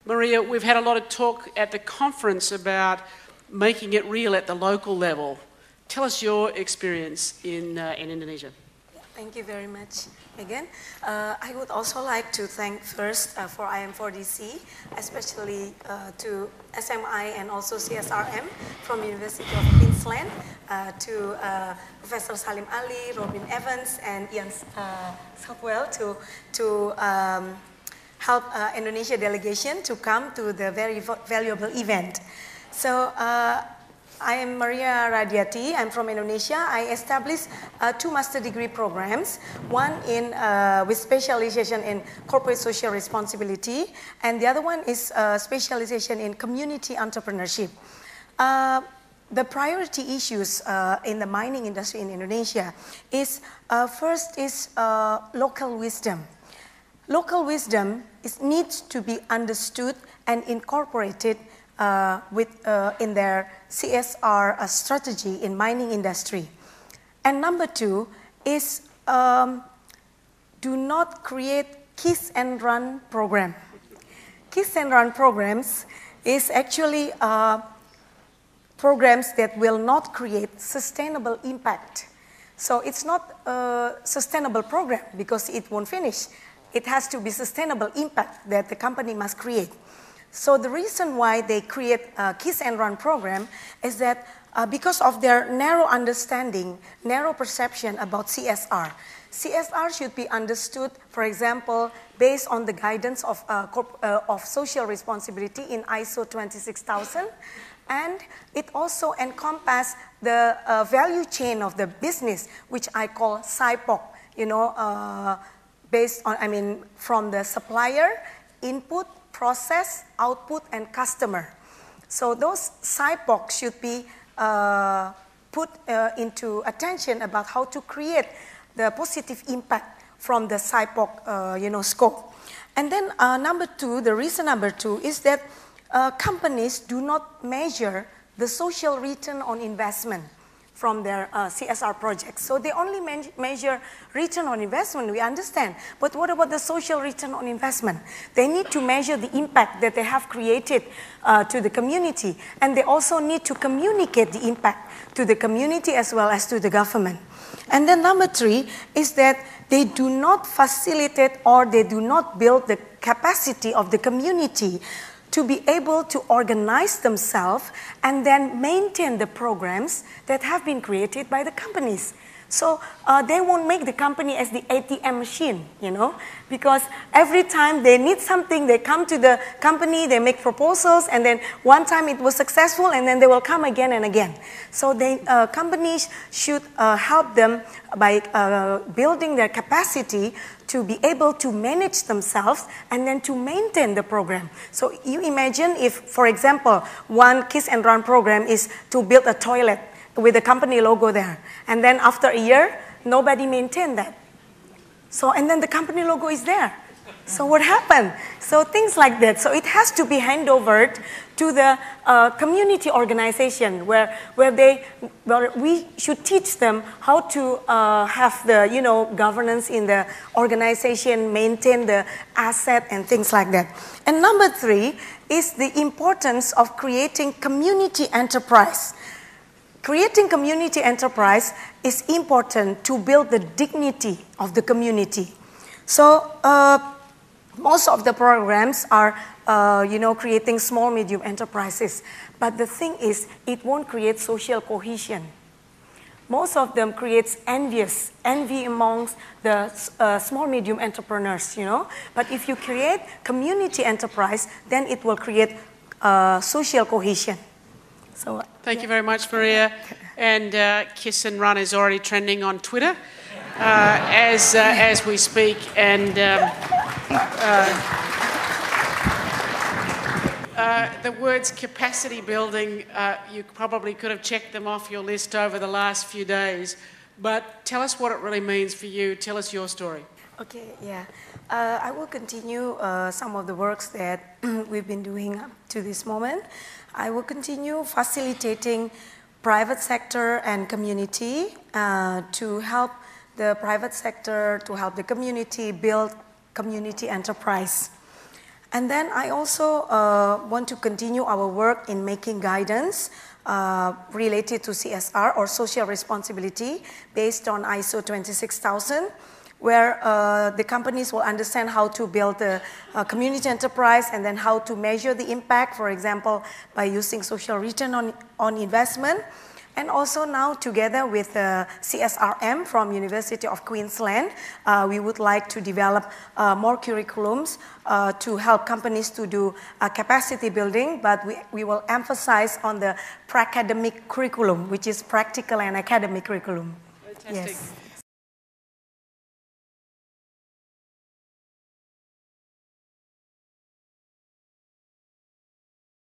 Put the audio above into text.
Maria, we've had a lot of talk at the conference about making it real at the local level. Tell us your experience in Indonesia. Thank you very much again. I would also like to thank first for IM4DC, especially to SMI and also CSRM from University of Queensland, to Professor Salim Ali, Robin Evans, and Ian Southwell to help Indonesia delegation to come to the very valuable event. So I am Maria Radyati. I'm from Indonesia. I established 2 master degree programs, one with specialization in corporate social responsibility, and the other one is specialization in community entrepreneurship. The priority issues in the mining industry in Indonesia is, first is local wisdom. Local wisdom needs to be understood and incorporated in their CSR strategy in mining industry. And number 2 is do not create kiss and run program. Kiss and run programs is actually programs that will not create sustainable impact. So it's not a sustainable program because it won't finish. It has to be sustainable impact that the company must create. So the reason why they create a kiss and run program is that because of their narrow understanding, narrow perception about CSR. CSR should be understood, for example, based on the guidance of social responsibility in ISO 26000, and it also encompasses the value chain of the business, which I call SIPOC, based on, from the supplier, input, process, output, and customer. So those SIPOC should be put into attention about how to create the positive impact from the SIPOC scope. And then the reason number two is that companies do not measure the social return on investment from their CSR projects. So they only measure return on investment, we understand. But what about the social return on investment? They need to measure the impact that they have created to the community. And they also need to communicate the impact to the community as well as to the government. And then number three is that they do not facilitate or they do not build the capacity of the community to be able to organize themselves and then maintain the programs that have been created by the companies. So they won't make the company as the ATM machine, because every time they need something, they come to the company, they make proposals, and then one time it was successful, and then they will come again and again. So companies should help them by building their capacity to be able to manage themselves and then to maintain the program. So you imagine if, for example, one kiss and run program is to build a toilet with the company logo there. And then after a year, nobody maintained that. So, and then the company logo is there. So what happened? So things like that. So it has to be handed over to the community organization where we should teach them how to have the governance in the organization, maintain the asset and things like that. And number three is the importance of creating community enterprise. Creating community enterprise is important to build the dignity of the community. So most of the programs are, creating small, medium enterprises. But the thing is, it won't create social cohesion. Most of them creates envy amongst the small, medium entrepreneurs, But if you create community enterprise, then it will create social cohesion. So, Thank you very much, Maria. And Kiss and Run is already trending on Twitter as we speak. And the words capacity building, you probably could have checked them off your list over the last few days. But tell us what it really means for you. Tell us your story. Okay, yeah. I will continue some of the works that we've been doing up to this moment. I will continue facilitating private sector and community to help the private sector, to help the community build community enterprise. And then I also want to continue our work in making guidance related to CSR or social responsibility based on ISO 26000, where the companies will understand how to build a community enterprise and then how to measure the impact, for example, by using social return on investment. And also now together with CSRM from University of Queensland, we would like to develop more curriculums to help companies to do capacity building, but we will emphasize on the pre-academic curriculum, which is practical and academic curriculum. Fantastic. Yes.